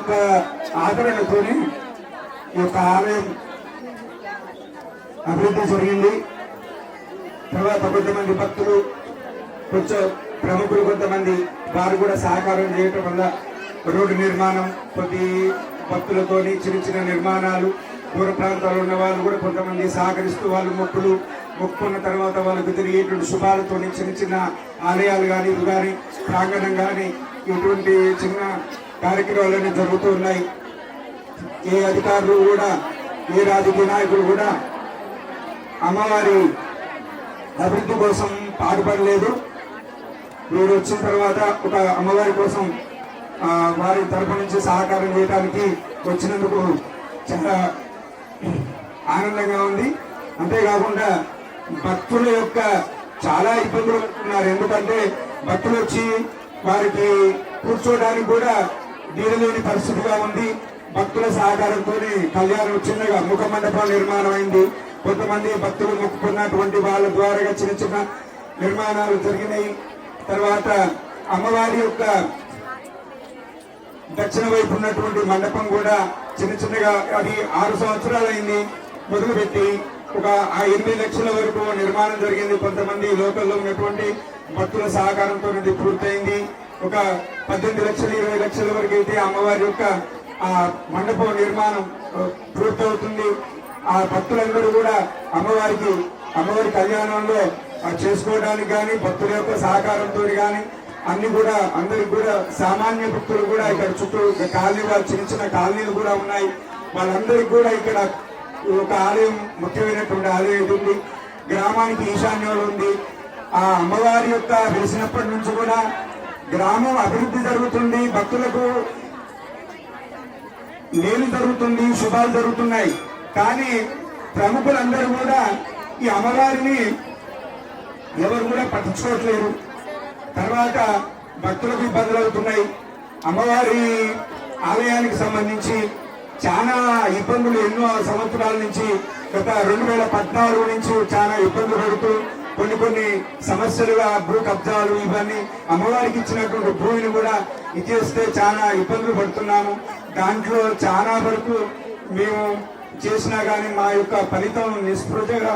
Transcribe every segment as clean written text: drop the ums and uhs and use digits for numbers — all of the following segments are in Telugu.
యొక్క ఆదరణతోనే ఈ యొక్క ఆలయం అభివృద్ధి జరిగింది. తర్వాత కొంతమంది భక్తులు, కొంచెం ప్రముఖులు కొంతమంది వారు కూడా సహకారం చేయటం వల్ల రోడ్డు నిర్మాణం, కొద్ది భక్తులతోని చిన్న చిన్న నిర్మాణాలు, దూర ప్రాంతాల్లో ఉన్న వాళ్ళు కూడా కొంతమంది సహకరిస్తూ వాళ్ళు మొక్కుకున్న తర్వాత వాళ్ళకు తిరిగేటువంటి శుభాలతో చిన్న చిన్న ఆలయాలు కానీ ఇవి కానీ ప్రాంగణం కానీ ఇటువంటి చిన్న కార్యక్రమాలన్నీ జరుగుతూ ఉన్నాయి. ఏ అధికారులు కూడా, ఏ రాజకీయ నాయకులు కూడా అమ్మవారి అభివృద్ధి కోసం పాటుపడలేదు. వీరు వచ్చిన తర్వాత ఒక అమ్మవారి కోసం వారి తరపు నుంచి సహకారం చేయడానికి వచ్చినందుకు చాలా ఆనందంగా ఉంది. అంతేకాకుండా భక్తుల యొక్క చాలా ఇబ్బందులు పడుతున్నారు. ఎందుకంటే భక్తులు వచ్చి వారికి కూర్చోడానికి కూడా వీరలేని పరిస్థితిగా ఉంది. భక్తుల సహకారంతోనే కళ్యాణం చిన్నగా ముఖ మండపం నిర్మాణం అయింది. కొంతమంది భక్తులు మొక్కుకున్నటువంటి వాళ్ళ ద్వారా చిన్న చిన్న నిర్మాణాలు జరిగినాయి. తర్వాత అమ్మవారి యొక్క దక్షిణ వైపు ఉన్నటువంటి మండపం కూడా చిన్న చిన్నగా, అది 6 సంవత్సరాలు అయింది మొదలుపెట్టి, ఒక 8 లక్షల వరకు నిర్మాణం జరిగింది. కొంతమంది లోకల్లో ఉన్నటువంటి భక్తుల సహకారంతో ఇది పూర్తయింది. ఒక 18 లక్షలు 20 లక్షల వరకు అయితే అమ్మవారి యొక్క ఆ మండపం నిర్మాణం పూర్తవుతుంది. ఆ భక్తులందరూ కూడా అమ్మవారి కళ్యాణంలో చేసుకోవడానికి కానీ భక్తుల యొక్క సహకారంతో కానీ అన్ని కూడా అందరికి కూడా సామాన్య భక్తులు కూడా ఇక్కడ చుట్టూ కాలనీ, చిన్న చిన్న కాలనీలు కూడా ఉన్నాయి. వాళ్ళందరికీ కూడా ఇక్కడ ఒక ఆలయం, ముఖ్యమైనటువంటి ఆలయం ఉంది. గ్రామానికి ఈశాన్యంలో ఉంది. ఆ అమ్మవారి యొక్క వెలిసినప్పటి నుంచి కూడా గ్రామం అభివృద్ధి జరుగుతుంది, భక్తులకు మేలు జరుగుతుంది, శుభాలు జరుగుతున్నాయి. కానీ ప్రముఖులందరూ కూడా ఈ అమ్మవారిని ఎవరు కూడా పట్టించుకోవట్లేరు. తర్వాత భక్తులకు ఇబ్బందులు అవుతున్నాయి. అమ్మవారి ఆలయానికి సంబంధించి చాలా ఇబ్బందులు ఎన్నో సంవత్సరాల నుంచి, గత 2014 నుంచి చాలా ఇబ్బందులు పడుతూ కొన్ని సమస్యలుగా భూ కబ్జాలు ఇవన్నీ అమ్మవారికి ఇచ్చినటువంటి భూమిని కూడా ఇచ్చేస్తే చాలా ఇబ్బందులు పడుతున్నాము. దాంట్లో చాలా వరకు మేము చేసినా కానీ మా యొక్క ఫలితం నిస్పృహగా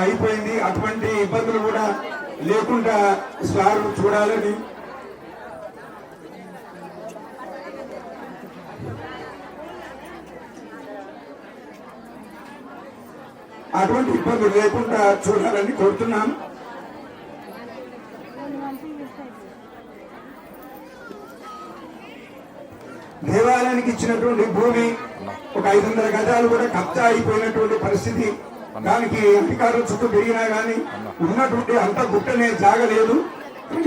అయిపోయింది. అటువంటి ఇబ్బందులు కూడా లేకుండా స్వారు చూడాలని అటువంటి ఇబ్బందులు లేకుండా చూడాలని కోరుతున్నాం. దేవాలయానికి ఇచ్చినటువంటి భూమి ఒక 500 గజాలు కూడా కబ్జా అయిపోయినటువంటి పరిస్థితి. దానికి అధికారులు చుట్టూ తిరిగినా కానీ ఉన్నటువంటి అంత గుట్టనే జాగలేదు.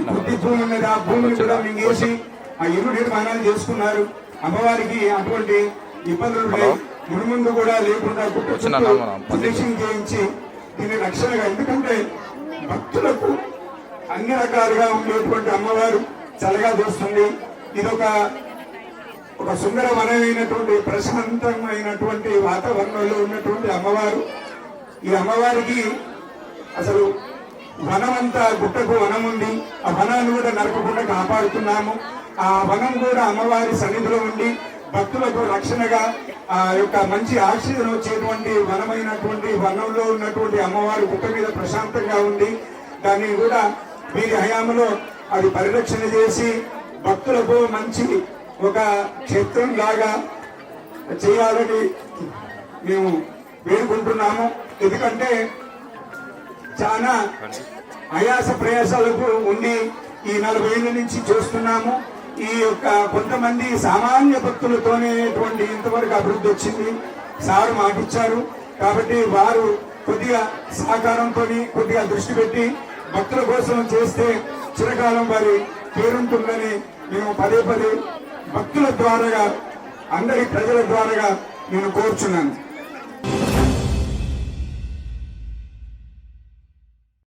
కొద్ది భూమి ఉన్నది, ఆ భూమిని కూడా మింగేసి ఆ ఇల్లు నిర్మాణాలు చేసుకున్నారు. అమ్మవారికి అటువంటి ఇబ్బందులు లేవు, ముందు కూడా లేకుండా గుట్ట చుట్టూ ప్రదక్షిణ చేయించి దీని రక్షణగా, ఎందుకంటే భక్తులకు అన్ని రకాలుగా ఉండేటువంటి అమ్మవారు చల్లగా చూస్తుంది. ఇదొక సుందరవనమైనటువంటి ప్రశాంతమైనటువంటి వాతావరణంలో ఉన్నటువంటి అమ్మవారు. ఈ అమ్మవారికి అసలు వనమంతా, గుట్టకు వనం ఉంది, ఆ వనాన్ని కూడా నరకకుండా కాపాడుతున్నాము. ఆ వనం కూడా అమ్మవారి సన్నిధిలో ఉండి భక్తులకు రక్షణగా ఆ యొక్క మంచి ఆక్సిజన్ వచ్చేటువంటి వనమైనటువంటి వనంలో ఉన్నటువంటి అమ్మవారి గుట్ట మీద ప్రశాంతంగా ఉంది. దాన్ని కూడా వీరి హయాంలో అది పరిరక్షణ చేసి భక్తులకు మంచి ఒక క్షేత్రం లాగా చేయాలని మేము వేడుకుంటున్నాము. ఎందుకంటే చాలా ఆయాస ప్రయాసాలకు ఉండి ఈ 40 ఏళ్ళ నుంచి చూస్తున్నాము. ఈ యొక్క కొంతమంది సామాన్య భక్తులతోనే ఇంతవరకు అభివృద్ధి వచ్చింది. సారు మాటిచ్చారు కాబట్టి వారు కొద్దిగా సహకారంతో కొద్దిగా దృష్టి పెట్టి భక్తుల కోసం చేస్తే చిరకాలం వారి పేరుంటుందని మేము పదే భక్తుల ద్వారా, అందరి ప్రజల ద్వారా నేను కోరుచున్నాను.